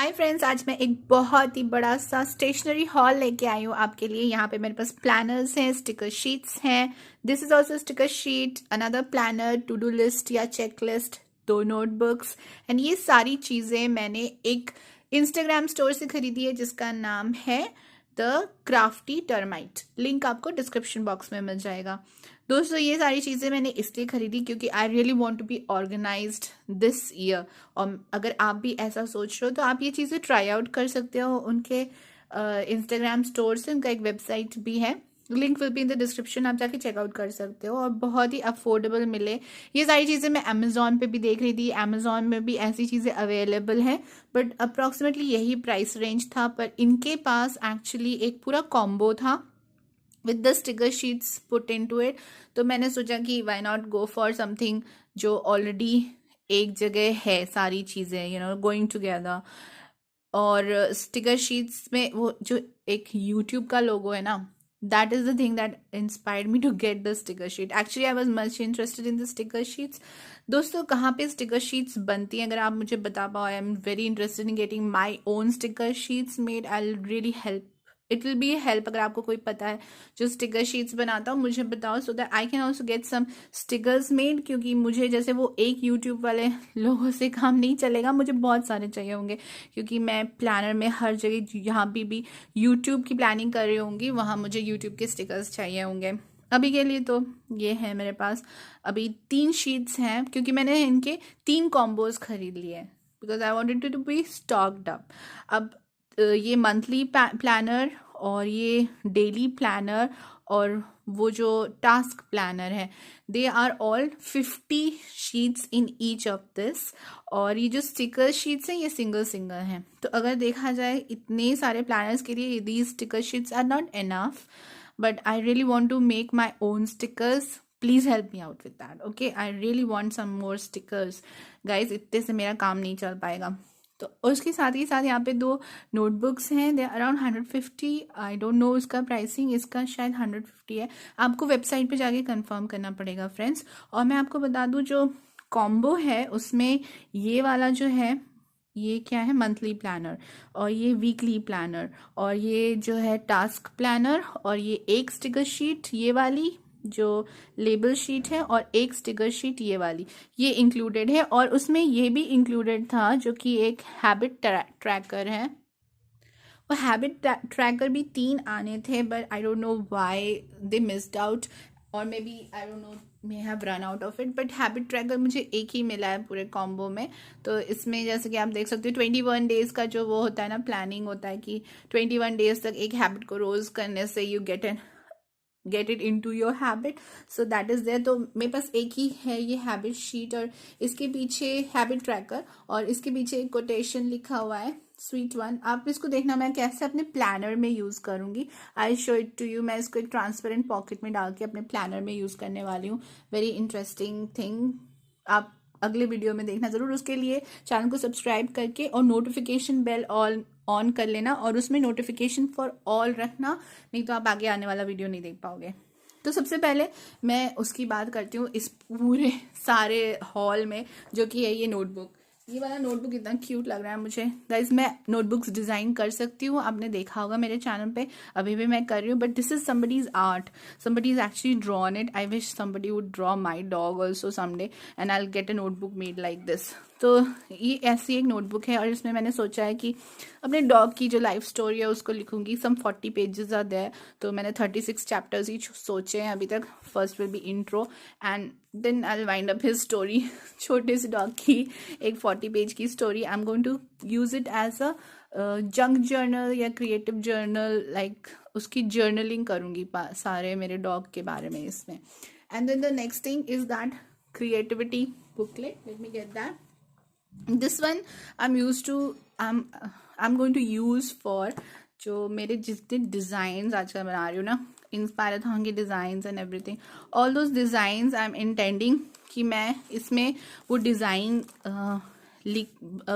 Hi friends, आज मैं एक बहुत ही बड़ा सा स्टेशनरी हॉल लेके आई हूँ आपके लिए। यहाँ पे मेरे पास प्लानर्स हैं, स्टिकर शीट्स हैं। This is also sticker sheet, another planner, to do list या चेक लिस्ट, 2 नोटबुक्स। एंड ये सारी चीज़ें मैंने एक इंस्टाग्राम स्टोर से खरीदी है जिसका नाम है द क्राफ्टी टर्माइट। लिंक आपको डिस्क्रिप्शन बॉक्स में मिल जाएगा। दोस्तों, ये सारी चीज़ें मैंने इसलिए खरीदी क्योंकि I really want to be organised this year. और अगर आप भी ऐसा सोच रहे हो तो आप ये चीज़ें ट्राई आउट कर सकते हो। उनके इंस्टाग्राम स्टोर से उनका एक वेबसाइट भी है, link will be in the description, आप जाके चेकआउट कर सकते हो। और बहुत ही अफोर्डेबल मिले। ये सारी चीज़ें मैं अमेजोन पे भी देख रही थी, अमेजोन में भी ऐसी चीज़ें अवेलेबल हैं, बट अप्रॉक्सीमेटली यही प्राइस रेंज था। पर इनके पास एक्चुअली एक पूरा कॉम्बो था with the sticker sheets put in to it. तो मैंने सोचा कि why not go for something जो ऑलरेडी एक जगह है, सारी चीज़ें गोइंग टुगेदर। और स्टिकर शीट्स में वो जो एक यूट्यूब का लोगो है ना, that is the thing that inspired me to get the sticker sheet. Actually I was much interested in the sticker sheets. दोस्तों, कहाँ पे स्टिकर शीट्स बनती हैं अगर आप मुझे बता पाओ, आई am very interested in getting my own sticker sheets made. I really help, it will B help. अगर आपको कोई पता है जो स्टिकर शीट्स बनाता हो, मुझे बताओ, so that I can also get some stickers made. क्योंकि मुझे जैसे वो एक यूट्यूब वाले लोगों से काम नहीं चलेगा, मुझे बहुत सारे चाहिए होंगे। क्योंकि मैं प्लानर में हर जगह जहाँ भी यूट्यूब की प्लानिंग कर रही होंगी, वहाँ मुझे यूट्यूब के स्टिकर्स चाहिए होंगे। अभी के लिए तो ये है मेरे पास। अभी 3 शीट्स हैं क्योंकि मैंने इनके 3 कॉम्बोज खरीद लिए because I wanted to be stocked up. अब ये मंथली प्लानर और ये डेली प्लानर और वो जो टास्क प्लानर है, they are all 50 sheets in each of this. और ये जो स्टिकर शीट्स हैं ये सिंगल सिंगल हैं। तो अगर देखा जाए इतने सारे प्लानर्स के लिए these sticker sheets are not enough, but I really want to make my own stickers. Please help me out with that, okay? I really want some more stickers guys, इतने से मेरा काम नहीं चल पाएगा। तो उसके साथ ही साथ यहाँ पे 2 नोटबुक्स हैं, दे अराउंड 150। आई डोंट नो उसका प्राइसिंग, इसका शायद 150 है। आपको वेबसाइट पे जाके कंफर्म करना पड़ेगा फ्रेंड्स। और मैं आपको बता दूँ, जो कॉम्बो है उसमें ये वाला जो है, ये क्या है, मंथली प्लानर, और ये वीकली प्लानर, और ये जो है टास्क प्लानर, और ये एक स्टिकर शीट ये वाली जो लेबल शीट है, और एक स्टिकर शीट ये वाली, ये इंक्लूडेड है। और उसमें ये भी इंक्लूडेड था जो कि एक हैबिट ट्रैकर है। वो हैबिट ट्रैकर भी 3 आने थे, but I don't know why they missed out, और maybe I don't know, may have run out of it. But habit tracker मुझे एक ही मिला है पूरे कॉम्बो में। तो इसमें जैसे कि आप देख सकते हो 21 डेज का जो वो होता है ना, प्लानिंग होता है कि 21 डेज तक एक हैबिट को रोज करने से you get it into your habit. So that is there. तो मेरे पास एक ही है ये हैबिट शीट, और इसके पीछे हैबिट ट्रैकर, और इसके पीछे एक कोटेशन लिखा हुआ है, स्वीट वन। आप इसको देखना मैं कैसे अपने प्लानर में यूज करूंगी। I show it to you. मैं इसको एक ट्रांसपेरेंट पॉकेट में डाल के अपने प्लानर में यूज करने वाली हूँ। Very interesting thing. आप अगले वीडियो में देखना जरूर। उसके लिए चैनल को सब्सक्राइब करके और नोटिफिकेशन बेल ऑन कर लेना, और उसमें नोटिफिकेशन फॉर ऑल रखना, नहीं तो आप आगे आने वाला वीडियो नहीं देख पाओगे। तो सबसे पहले मैं उसकी बात करती हूँ इस पूरे सारे हॉल में, जो कि है ये नोटबुक। ये वाला नोटबुक इतना क्यूट लग रहा है मुझे। गाइज, मैं नोटबुक्स डिज़ाइन कर सकती हूँ, आपने देखा होगा मेरे चैनल पे, अभी भी मैं कर रही हूँ। But this is somebody's art, somebody is actually drawn it. I wish somebody would draw my dog also someday, and I will get a notebook made like this. तो ये ऐसी एक नोटबुक है, और इसमें मैंने सोचा है कि अपने डॉग की जो लाइफ स्टोरी है उसको लिखूंगी। Some 40 pages are there. तो मैंने 36 चैप्टर्स ही सोचे हैं अभी तक। First will be intro, and then I will wind up his story. छोटे से डॉग की एक 40 पेज की story. I am going to use it as a junk journal या क्रिएटिव जर्नल, लाइक उसकी जर्नलिंग करूंगी सारे मेरे डॉग के बारे में इसमें। And then the next thing is that creativity booklet. Let me get that. This one I'm going to use for जो मेरे जितने डिज़ाइंस आजकल बना रही हूँ ना, इंस्पायराथॉन के designs and everything, all those designs I am intending कि मैं इसमें वो डिज़ाइन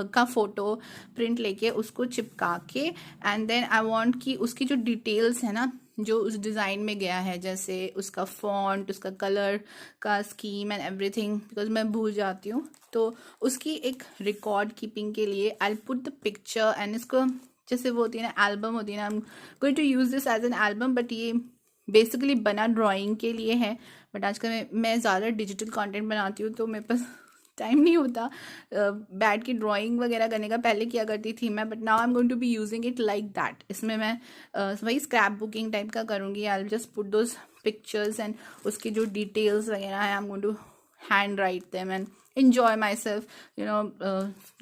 का फोटो प्रिंट लेके उसको चिपका के, एंड देन आई वांट कि उसकी जो डिटेल्स है ना, जो उस डिज़ाइन में गया है, जैसे उसका फॉन्ट, उसका कलर का स्कीम एंड एवरीथिंग, बिकॉज मैं भूल जाती हूँ, तो उसकी एक रिकॉर्ड कीपिंग के लिए आई पुट द पिक्चर एंड इसको, जैसे वो होती है ना एल्बम होती है ना, I am going to use this as an album, but ये बेसिकली बना ड्राइंग के लिए है। बट आजकल मैं ज़्यादा डिजिटल कंटेंट बनाती हूँ, तो मेरे पास टाइम नहीं होता बैठ के ड्राइंग वगैरह करने का। पहले किया करती थी मैं, but now I am going to be using it like that. इसमें मैं वही स्क्रैप बुकिंग टाइप का करूँगी। I will just put those pictures and उसकी जो डिटेल्स वगैरह है, I am going to hand write them and enjoy myself,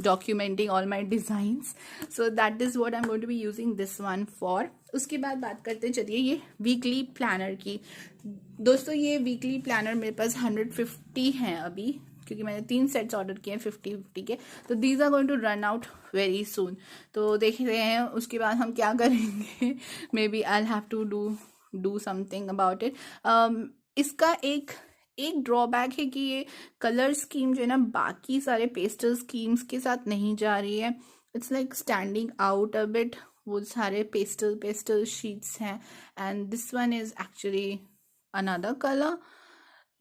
documenting all my designs. So that is what I'm going to be using this one for. उसके बाद बात करते हैं, चलिए ये वीकली प्लानर की। दोस्तों ये वीकली प्लानर मेरे पास 150 हैं अभी, क्योंकि मैंने 3 सेट्स ऑर्डर किए हैं 50-50 के, तो these are going to run out very soon. तो देख रहे हैं उसके बाद हम क्या करेंगे। Maybe I have to do something about it. इसका एक ड्रॉबैक है कि ये कलर स्कीम जो है ना बाकी सारे पेस्टल स्कीम्स के साथ नहीं जा रही है। It's like standing out a bit, वो सारे पेस्टल शीट्स हैं, and this one is actually another colour.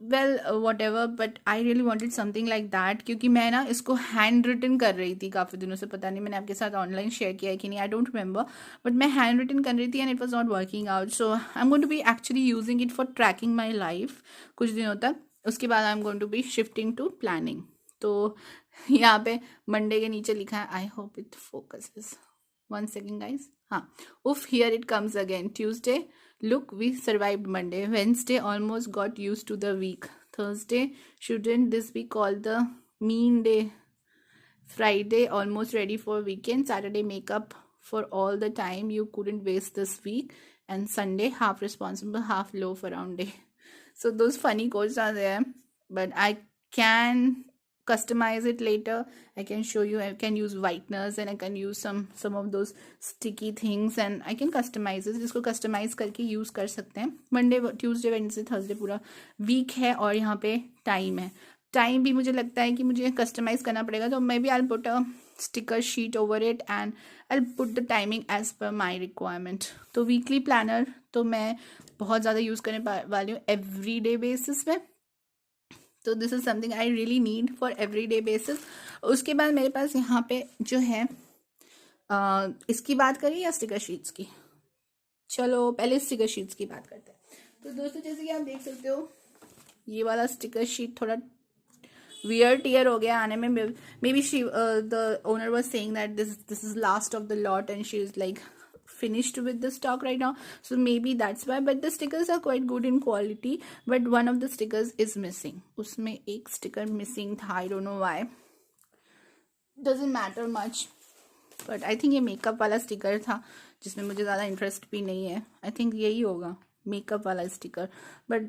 Well what ever, but I really wanted something like that, क्योंकि मैं ना इसको हैंड रिटन कर रही थी काफ़ी दिनों से। पता नहीं मैंने आपके साथ ऑनलाइन शेयर किया है कि नहीं, आई डोंट रिमेंबर, बट मैं हैंड रिटन कर रही थी and it was not working out. So I am going to be actually using it for tracking my life कुछ दिनों तक। उसके बाद I am going to be shifting to planning. तो यहाँ पे मंडे के नीचे लिखा है, I hope it focuses, 1 second guys, हाँ, उफ here it comes again, Tuesday look we survived Monday, Wednesday almost got used to the week, Thursday shouldn't this be called the mean day, Friday almost ready for weekend, Saturday make up for all the time you couldn't waste this week, and Sunday half responsible half loaf around day. So those funny quotes are there, but I can customize it later. I can show you. I can use whiteners and I can use some of those sticky things and I can customize it. जिसको customize करके use कर सकते हैं। Monday, Tuesday, Wednesday, Thursday पूरा week है और यहाँ पे time है। टाइम भी मुझे लगता है कि मुझे कस्टमाइज करना पड़ेगा, तो maybe I put a sticker sheet over it and I put the timing as per my requirement. तो वीकली प्लानर तो मैं बहुत ज़्यादा यूज़ करने वाली हूँ एवरी डे बेसिस पे। तो this is something I really need for every day basis. उसके बाद मेरे पास यहाँ पे जो है इसकी बात करें या स्टिकर शीट्स की? चलो पहले स्टिकर शीट्स की बात करते हैं। तो दोस्तों जैसे कि आप देख सकते हो ये वाला स्टिकर शीट थोड़ा वियर टियर हो गया आने में। May be she the owner was saying that this is last of the lot and she is like finished with the stock right now, so maybe that's why, but the stickers are quite good in quality, but one of the stickers is missing. उसमें एक sticker missing था, I don't know why, doesn't matter much, but I think ये makeup वाला sticker था जिसमें मुझे ज़्यादा interest भी नहीं है। I think यही होगा मेकअप वाला sticker, but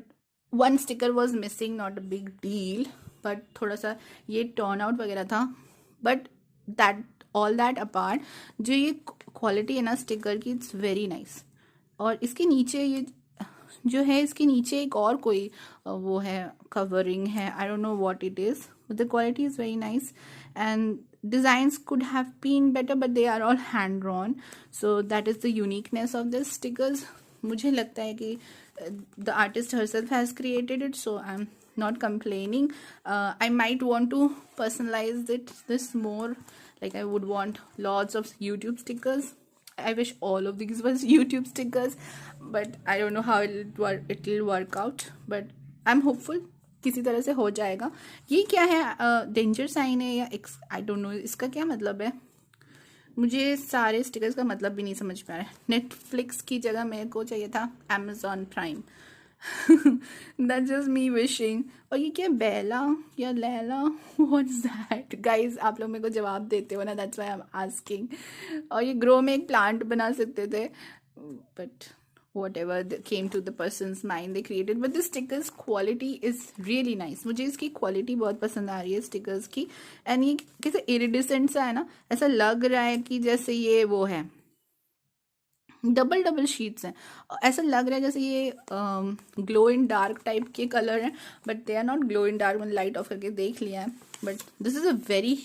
one sticker was missing, not a big deal, but थोड़ा सा ये टर्न आउट वगैरह था, but that all that apart जो ये क्वालिटी है ना स्टिकर की, इट्स वेरी नाइस। और इसके नीचे ये जो है, इसके नीचे एक और कोई वो है कवरिंग है, I don't know what it is, but the quality is very nice and designs could have been better, but they are all hand drawn, so that is the uniqueness of this stickers. मुझे लगता है कि the artist herself has created it, so I'm not complaining. I might want to personalize this more, like I would want lots of YouTube stickers. I wish all of these was YouTube stickers, but I don't know how it will work out, but I'm hopeful किसी तरह से हो जाएगा। ये क्या है, danger sign है या आई डोंट नो इसका क्या मतलब है। मुझे सारे स्टिकर्स का मतलब भी नहीं समझ में आ रहा है। नेटफ्लिक्स की जगह मेरे को चाहिए था Amazon prime. That's just me wishing. और ये क्या बेला या लैला, what's that? Guys आप लोग मेरे को जवाब देते हो ना, that's why I'm asking. और ये ग्रो में एक प्लांट बना सकते थे, but whatever came to the person's mind they created, but the stickers quality is really nice. मुझे इसकी क्वालिटी बहुत पसंद आ रही है स्टिकर्स की, एंड ये कैसे इरिडिसेंट सा है ना, ऐसा लग रहा है कि जैसे ये वो है डबल शीट्स हैं, ऐसा लग रहा है जैसे ये ग्लो इन डार्क टाइप के कलर हैं, but they are not glow in dark. मैंने लाइट ऑफ करके देख लिया है, but this is a very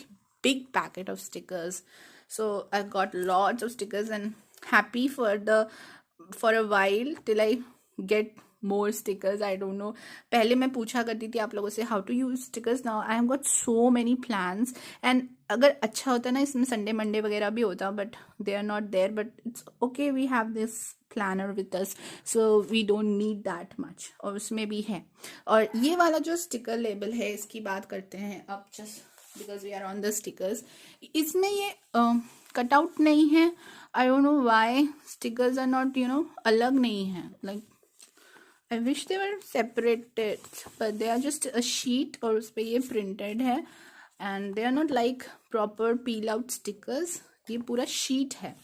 big packet of stickers, so I got lots of stickers and happy for the for a while till I get more stickers. I don't know, पहले मैं पूछा करती थी आप लोगों से how to use stickers, now I have got so many plans. And अगर अच्छा होता ना इसमें संडे मंडे वगैरह भी होता, but they are not there, but it's okay, we have this planner with us, so we don't need that much. और उसमें भी है। और ये वाला जो स्टिकर लेबल है इसकी बात करते हैं अब, just because we are on the stickers. इसमें ये कटआउट नहीं है, I don't know why stickers are not अलग नहीं है, like I wish they were separated, but they are just a sheet और उस पर ये प्रिंटेड है। And they are not like proper peel out stickers, ये पूरा शीट है।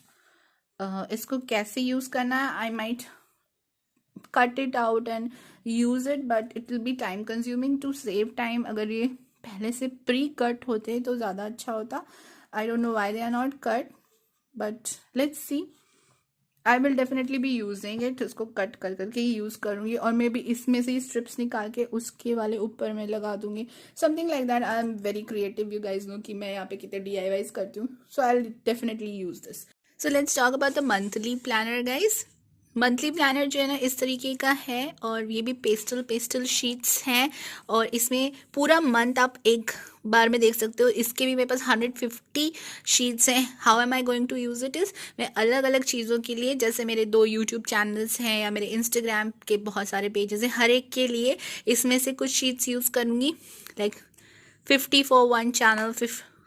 इसको कैसे यूज़ करना है, I might cut it out and use it, but it will be time consuming. To save time अगर ये पहले से प्री कट होते तो ज़्यादा अच्छा होता। I don't know why they are not cut, but let's see. I will definitely be using it, उसको कट कर करके ही यूज़ करूँगी, और मे बी इसमें से ही स्ट्रिप्स निकाल के उसके वाले ऊपर में लगा दूंगी, something like that. I am very creative, you guys know कि मैं यहाँ पे कितने DIYs करती हूँ, so I will definitely use this. So let's talk about the monthly planner guys. Monthly planner जो है ना इस तरीके का है, और ये भी पेस्टल शीट्स हैं, और इसमें पूरा मंथ आप एक बार में देख सकते हो। इसके भी मेरे पास 150 शीट्स हैं। How am I going to use it is, मैं अलग अलग चीज़ों के लिए, जैसे मेरे 2 यूट्यूब चैनल्स हैं या मेरे इंस्टाग्राम के बहुत सारे पेजेस हैं, हर एक के लिए इसमें से कुछ शीट्स यूज़ करूँगी, like 50 for one channel,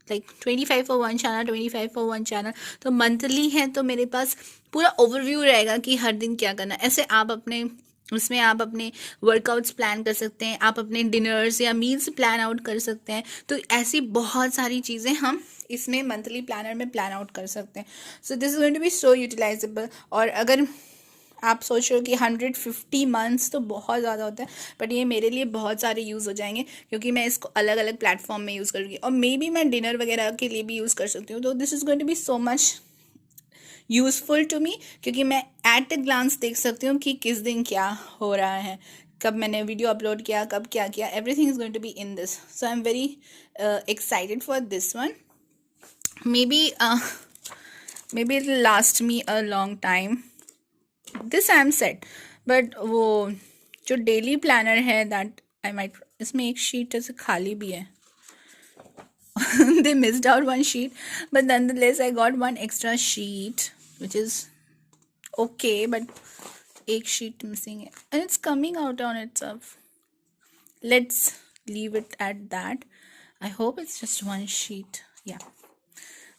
like 25 for one channel, 25 for one channel. तो मंथली है तो मेरे पास पूरा ओवरव्यू रहेगा कि हर दिन क्या करना है। ऐसे आप अपने उसमें आप अपने वर्कआउट्स प्लान कर सकते हैं, आप अपने डिनर्स या मील्स प्लान आउट कर सकते हैं। तो ऐसी बहुत सारी चीज़ें हम इसमें मंथली प्लानर में प्लान आउट कर सकते हैं। So this is going to be so utilizable. और अगर आप सोच रहे हो कि 150 मंथ्स तो बहुत ज़्यादा होता है, बट ये मेरे लिए बहुत सारे यूज़ हो जाएंगे, क्योंकि मैं इसको अलग अलग प्लेटफॉर्म में यूज़ करूँगी, और मे बी मैं डिनर वगैरह के लिए भी यूज़ कर सकती हूँ। तो this is going to be so much useful to me, क्योंकि मैं एट अ ग्लांस देख सकती हूँ कि किस दिन क्या हो रहा है, कब मैंने वीडियो अपलोड किया, कब क्या किया, everything is going to be in this. So I am very excited for this one. Maybe it will last me a long time, this I am set. But वो जो daily planner है that I might, इसमें एक sheet ऐसे खाली भी है। they missed out one sheet, but nonetheless I got one extra sheet which is okay, but एक sheet missing है and it's coming out on itself. Let's leave it at that. I hope it's just one sheet. Yeah,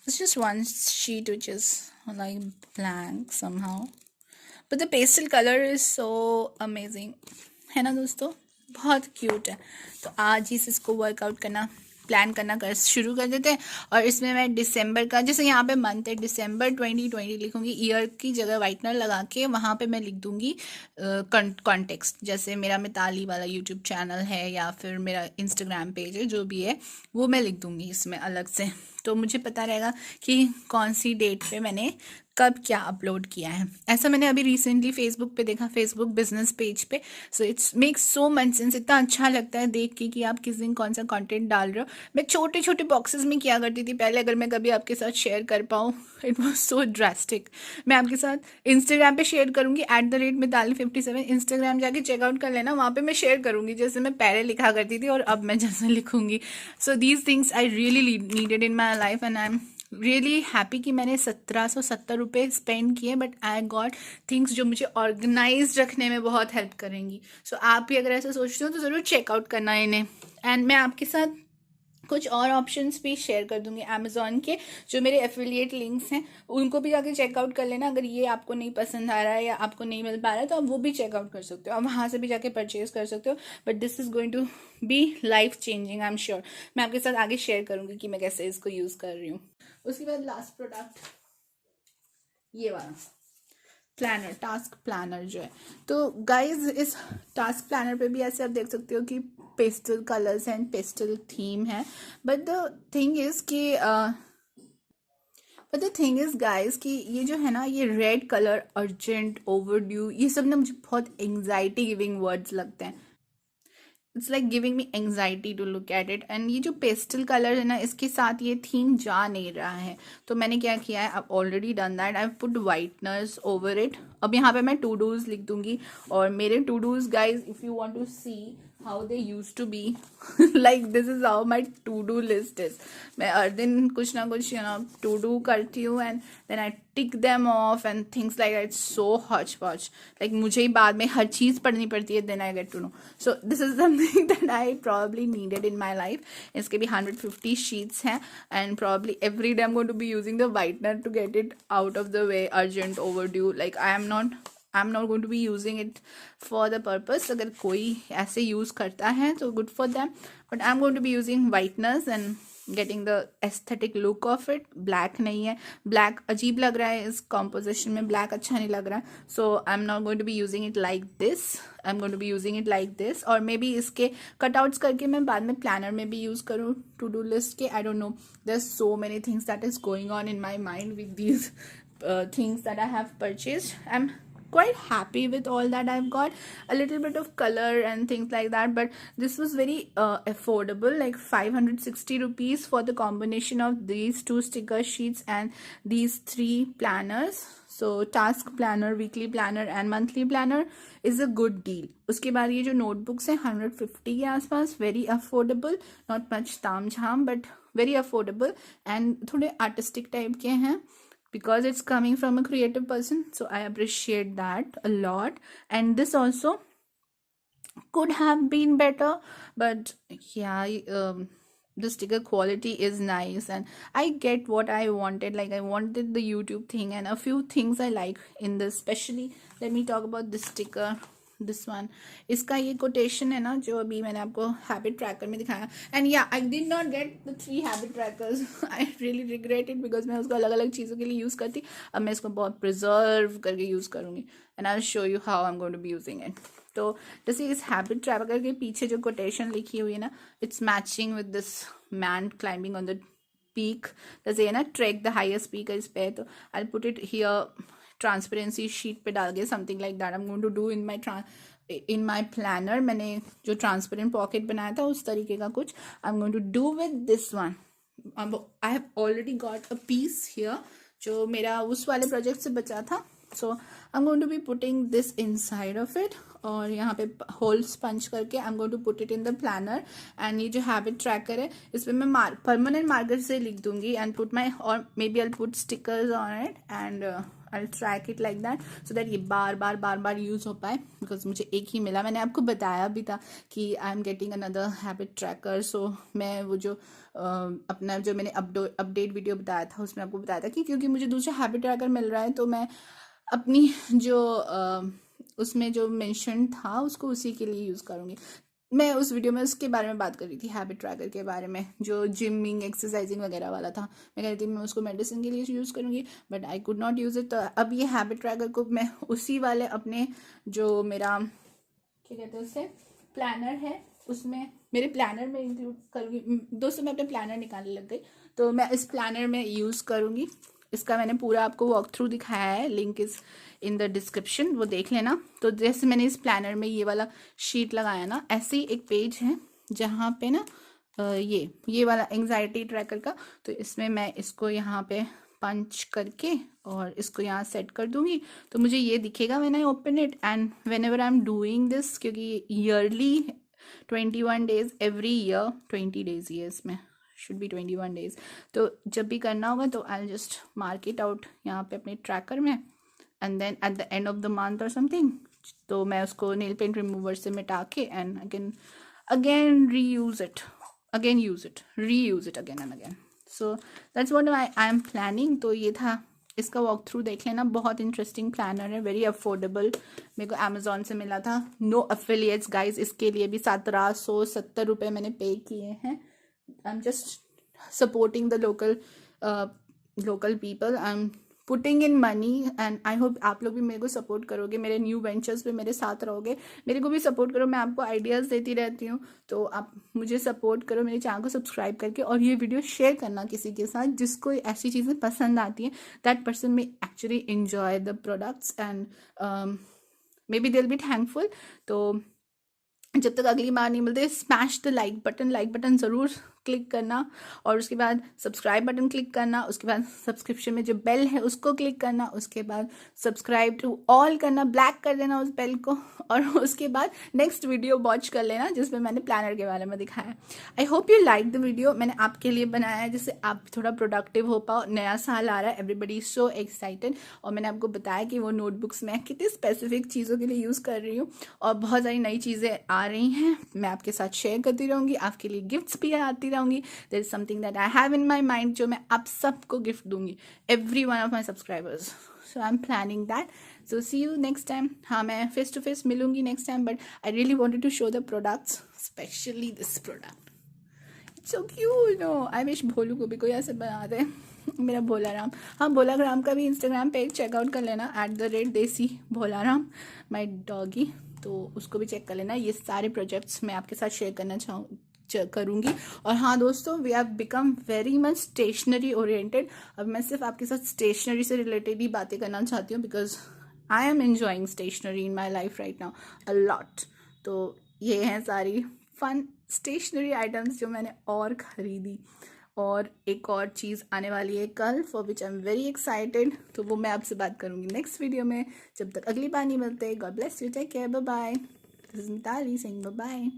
it's just one sheet which is like blank somehow, but the pastel color is so amazing, है ना दोस्तों, बहुत cute है। तो आज ही से इसको workout करना प्लान करना शुरू कर देते हैं। और इसमें मैं दिसंबर का, जैसे यहाँ पे मंथ है दिसंबर 2020 लिखूंगी, ईयर की जगह वाइटनर लगा के वहाँ पे मैं लिख दूंगी कॉन्टेक्स्ट, जैसे मेरा मिताली वाला यूट्यूब चैनल है या फिर मेरा इंस्टाग्राम पेज है, जो भी है वो मैं लिख दूंगी इसमें अलग से, तो मुझे पता रहेगा कि कौन सी डेट पे मैंने कब क्या अपलोड किया है। ऐसा मैंने अभी रिसेंटली फेसबुक पे देखा, फेसबुक बिजनेस पेज पे। So it's makes so much sense, इतना अच्छा लगता है देख के कि आप किस दिन कौन सा कंटेंट डाल रहे हो। मैं छोटे छोटे बॉक्सेस में किया करती थी पहले, अगर मैं कभी आपके साथ शेयर कर पाऊँ। It was so drastic. मैं आपके साथ इंस्टाग्राम पे शेयर करूँगी @Mitali57, इंस्टाग्राम जाके चेकआउट कर लेना, वहाँ पे मैं शेयर करूँगी जैसे मैं पहले लिखा करती थी और अब मैं जैसे लिखूँगी। So these things I really needed in my life and I am really happy कि मैंने 1770 रुपये स्पेंड किए, बट आई गॉट थिंग्स जो मुझे ऑर्गेनाइज रखने में बहुत हेल्प करेंगी। सो आप भी अगर ऐसा सोचते हो तो ज़रूर चेकआउट करना इन्हें। एंड मैं आपके साथ कुछ और ऑप्शंस भी शेयर कर दूंगी अमेज़ॉन के, जो मेरे एफिलिएट लिंक्स हैं उनको भी जाके चेकआउट कर लेना। अगर ये आपको नहीं पसंद आ रहा है या आपको नहीं मिल पा रहा है तो आप वो भी चेकआउट कर सकते हो, आप वहाँ से भी जाके परचेज कर सकते हो। But this is going to be life changing, I am sure. मैं आपके साथ आगे शेयर करूँगी कि मैं कैसे इसको यूज़ कर रही हूँ। उसके बाद लास्ट प्रोडक्ट ये वाला प्लानर, टास्क प्लानर जो है। तो गाइज इस टास्क प्लानर पे भी ऐसे आप देख सकते हो कि pastel colours and pastel theme है, but the thing is guys कि ये जो है ना, ये रेड कलर, अर्जेंट, ओवरड्यू, ये सब ना मुझे बहुत एंग्जाइटी गिविंग वर्ड्स लगते हैं। It's like giving me anxiety to look at it. And ये जो पेस्टल कलर है ना, इसके साथ ये थीम जा नहीं रहा है, तो मैंने क्या किया है, I already done that, I put whiteners over it. अब यहाँ पे मैं टू डूज लिख दूंगी, और मेरे to dos guys, if you want to see how they used to be like this is how my to do list is। मैं हर दिन कुछ ना कुछ to do करती हूँ, and then I tick them off and things like that। It's so hodgepodge, like मुझे ही बाद में हर चीज़ पढ़नी पड़ती है, then I get to know। So this is something that I probably needed in my life। इसके भी 150 sheets हैं, and probably every day I'm going to be using the whitener to get it out of the way, urgent, overdue। Like I'm not going to be using it for the purpose। अगर कोई ऐसे use करता है तो good for them, but I'm going to be using whiteners and getting the aesthetic look of it। black नहीं है, black अजीब लग रहा है इस composition में, black अच्छा नहीं लग रहा है, so I'm not going to be using it like this। I'm going to be using it like this, और maybe इसके cutouts करके मैं बाद में planner में भी use करूँ to do list के। I don't know, there's so many things that is going on in my mind with these things that I have purchased। I'm quite happy with all that I've got, a little bit of color and things like that, but this was very affordable, like 560 rupees for the combination of these 2 sticker sheets and these 3 planners। So task planner, weekly planner and monthly planner is a good deal। उसके बाद ये जो notebooks हैं 150 के आसपास, very affordable, not much ताम झाम, but very affordable, and थोड़े artistic type के हैं, because it's coming from a creative person, so I appreciate that a lot। And this also could have been better, but yeah, the sticker quality is nice, and I get what I wanted, like I wanted the YouTube thing and a few things I like in this, especially let me talk about this sticker, this one। इसका ये quotation है ना, जो अभी मैंने आपको habit tracker में दिखाया, एंड या I did not get the 3 habit trackers. I really regret it, because मैं उसको अलग अलग चीज़ों के लिए यूज़ करती। अब मैं इसको बहुत प्रिजर्व करके यूज़ करूँगी, and I will show you how I am going to be using it. तो जैसे इस हैबिट ट्रैकर के पीछे जो कोटेशन लिखी हुई है ना, it's matching with this man climbing on the peak. जैसे ये ना, ट्रैक द हाईएस्ट पीक इस पे, तो I put it here transparency sheet पे डाल के, something like that I am going to do in my planner. मैंने जो ट्रांसपेरेंट पॉकेट बनाया था उस तरीके का कुछ I am going to do with this one. I have already got a piece here, जो मेरा उस वाले प्रोजेक्ट से बचा था, so I am going to be putting this inside of it, और यहाँ पे होल्स पंच करके I am going to put it in the planner. And ये जो हैबिट ट्रैकर है, इस पर मैं परमानेंट मार्कर से लिख दूंगी, एंड पुट माई, और maybe I put stickers on it, and I track it like that, so that ये बार बार यूज़ हो पाए, बिकॉज मुझे एक ही मिला। मैंने आपको बताया भी था कि I am getting another habit tracker, so मैं वो जो अपना जो मैंने अपडेट वीडियो बताया था, उसमें आपको बताया था कि क्योंकि मुझे दूसरा हैबिट ट्रैकर मिल रहा है, तो मैं अपनी जो उसमें जो मेंशन था उसको उसी के लिए यूज़ करूँगी। मैं उस वीडियो में उसके बारे में बात कर रही थी, हैबिट ट्रैकर के बारे में, जो जिमिंग एक्सरसाइजिंग वगैरह वाला था। मैं कह रही थी मैं उसको मेडिसिन के लिए यूज़ करूँगी, but I could not use it. तो अब ये हैबिट ट्रैकर को मैं उसी वाले अपने जो मेरा क्या कहते हैं उससे प्लानर है, उसमें मेरे प्लानर में इंक्लूड करूँगी। दोस्तों मैं अपने प्लानर निकालने लग गई, तो मैं इस प्लानर में यूज़ करूँगी। इसका मैंने पूरा आपको वॉक थ्रू दिखाया है, link is in the description, वो देख लेना। तो जैसे मैंने इस प्लानर में ये वाला शीट लगाया ना, ऐसे ही एक पेज है जहाँ पे ना ये वाला एंग्जाइटी ट्रैकर का, तो इसमें मैं इसको यहाँ पे पंच करके और इसको यहाँ सेट कर दूंगी, तो मुझे ये दिखेगा when I open it. And whenever I am doing this, क्योंकि yearly 21 days, every year 20 days ये इसमें शुड बी 21 डेज, तो जब भी करना होगा तो I just mark it out यहाँ पे अपने ट्रैकर में, and then at the end of the month और समथिंग, तो मैं उसको नेल पेंट रिमूवर से मिटा के and I can again reuse it, again use it, reuse it again and again. So that's what I am planning. तो ये था, इसका वॉक थ्रू देख लेना, बहुत इंटरेस्टिंग प्लानर है, वेरी अफोर्डेबल, मेरे को अमेजोन से मिला था, नो अफिलिएट्स गाइज। इसके लिए भी 1770 रुपये मैंने पे किए हैं। I am just supporting the local people, I am putting in money, and I hope आप लोग भी मेरे को सपोर्ट करोगे, मेरे न्यू वेंचर्स पे मेरे साथ रहोगे, मेरे को भी सपोर्ट करो। मैं आपको आइडियाज़ देती रहती हूँ, तो आप मुझे सपोर्ट करो, मेरे चैनल को सब्सक्राइब करके, और ये वीडियो शेयर करना किसी के साथ जिसको ऐसी चीज़ें पसंद आती हैं, दैट पर्सन में actually enjoy the products, and may be they will be thankful. तो जब तक अगली बार नहीं मिलते, स्मैश द लाइक बटन ज़रूर क्लिक करना, और उसके बाद सब्सक्राइब बटन क्लिक करना, उसके बाद सब्सक्रिप्शन में जो बेल है उसको क्लिक करना, उसके बाद सब्सक्राइब टू ऑल करना, ब्लैक कर देना उस बेल को, और उसके बाद नेक्स्ट वीडियो वॉच कर लेना जिसमें मैंने प्लानर के बारे में दिखाया। I hope you like the video. मैंने आपके लिए बनाया है जिससे आप थोड़ा प्रोडक्टिव हो पाओ। नया साल आ रहा है, एवरीबडी इज सो एक्साइटेड, और मैंने आपको बताया कि वो नोटबुक्स मैं कितनी स्पेसिफिक चीज़ों के लिए यूज़ कर रही हूँ, और बहुत सारी नई चीज़ें आ रही हैं, मैं आपके साथ शेयर करती रहूँगी, आपके लिए गिफ्ट्स भी आती रहूँगी। There is something that I have in my mind जो मैं आप सबको गिफ्ट दूंगी, every one of my subscribers. So I am planning that. So see you next time. हाँ, मैं फेस टू फेस मिलूंगी next time, but I really wanted to show the products, specially this product. It's so cute. No, I wish Bholu को भी कोई ऐसे बना दे। मेरा भोला राम। हाँ, भोला राम का भी इंस्टाग्राम पेज चेकआउट कर लेना, @देसी भोला राम, माई डॉगी। तो उसको भी चेक कर लेना। ये सारे प्रोजेक्ट्स मैं आपके साथ शेयर करना करूँगी। और हाँ दोस्तों, we have become very much stationery oriented. अब मैं सिर्फ आपके साथ स्टेशनरी से रिलेटेड ही बातें करना चाहती हूँ, because I am enjoying stationery in my life right now a lot. तो ये हैं सारी फन स्टेशनरी आइटम्स जो मैंने और ख़रीदी, और एक और चीज़ आने वाली है कल, for which I am very excited. तो वो मैं आपसे बात करूँगी नेक्स्ट वीडियो में। जब तक अगली बार नहीं मिलते, god bless you, take care, bye bye. This is Mitali Singh, bye bye.